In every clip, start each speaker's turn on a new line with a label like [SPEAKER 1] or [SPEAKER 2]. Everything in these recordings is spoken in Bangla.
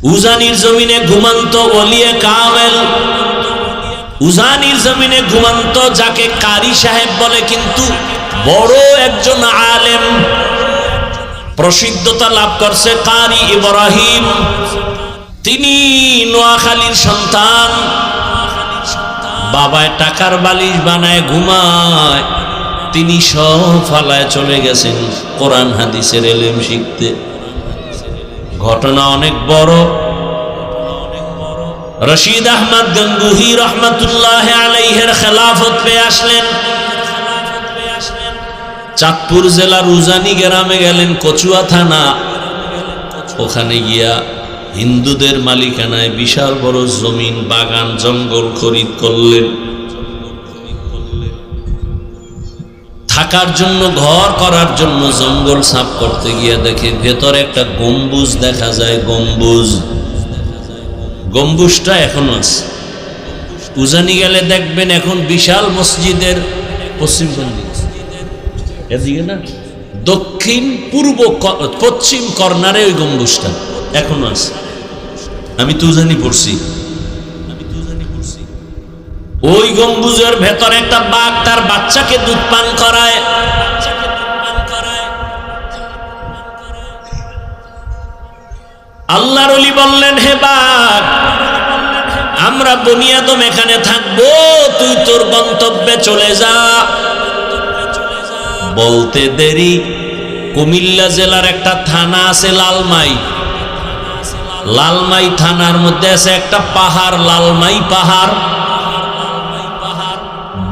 [SPEAKER 1] উজানির জমিনে ঘুমন্ত ওলিয়ে কামেল, উজানির জমিনে ঘুমন্ত যাকে কারি সাহেব বলে, কিন্তু বড় একজন আলেম, প্রসিদ্ধতা লাভ করছে কারি ইব্রাহিম। তিনি নোয়াখালীর সন্তান। বাবায় টাকার বালিশ বানায় ঘুমায়, তিনি সব ফালায় চলে গেছেন কোরআন হাদিসের ইলম শিখতে। ঘটনা অনেক বড়। রশিদ আহমদ গঙ্গুহি রহমাতুল্লাহ আলাইহির খেলাফত পেয়ে আসলেন। চাঁদপুর জেলার উজানি গ্রামে গেলেন, কচুয়া থানা। ওখানে গিয়া হিন্দুদের মালিকানায় বিশাল বড় জমিন, বাগান, জঙ্গল খরিদ করলেন। থাকার জন্য, ঘর করার জন্য জঙ্গল সাফ করতে গিয়া দেখে ভেতরে একটা গম্বুজ দেখা যায়। গম্বুজটা এখনো আছে। উজানি গেলে দেখবেন এখন বিশাল মসজিদের এদিকে না, দক্ষিণ পূর্ব পশ্চিম কর্নারে ওই গম্বুজটা এখনো আছে। আমি তো উজানি পড়ছি। ওই গম্বুজের ভেতরে একটা বাঘ তার বাচ্চাকে দুধ পান করায়। আল্লাহর ওলি বললেন, হে বাঘ, আমরা বনি আদম এখানে থাকবো, তুই তোর গন্তব্যে চলে যা। বলতে দেরি, কুমিল্লা জেলার একটা থানা আছে লালমাই। লালমাই থানার মধ্যে আছে একটা পাহাড়, লালমাই পাহাড়।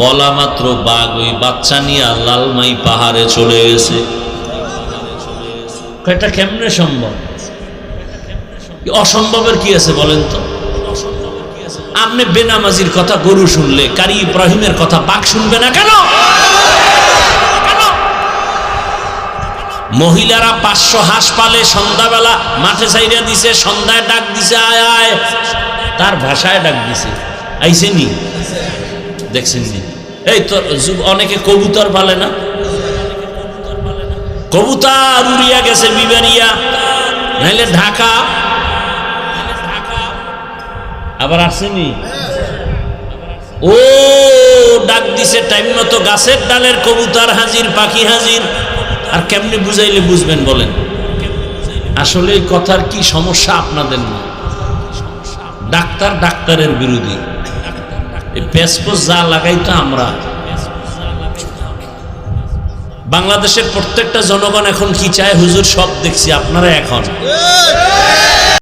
[SPEAKER 1] বলা মাত্র বাঘ ওই বাচ্চা নিয়ে লালমাই পাহাড়ে চলে গেছে। এটা কেমনে সম্ভব? অসম্ভবের কি আছে বলেন তো? আপনি বেনামাজির কথা গরু শুনলে, কারি ইব্রাহিমের কথা বাঘ শুনবে না কেন? মহিলারা 500 হাঁস পালে, সন্ধ্যাবেলা মাঠে চাইরা দিছে, সন্ধ্যায় ডাক দিছে, আয় আয়, তার ভাষায় ডাক দিছে, আইসেনি? দেখছেন নি? এই তো অনেকে কবুতর পালে না, কবুতর উড়িয়া গেছে বিবারিয়া, নাইলে ঢাকা, আবার আসেনি। ও ডাক দিছে টাইম মতো, গাছের ডালের কবুতর হাজির, পাখি হাজির। আর কেমনে বুঝাইলে বুঝবেন বলেন? আসলে এই কথার কি সমস্যা আপনাদের না? ডাক্তার ডাক্তারের বিরোধী, এই পেসপোস যা লাগাইতো আমরা। বাংলাদেশের প্রত্যেকটা জনগণ এখন কি চায় হুজুর? সব দেখছি আপনারা এখন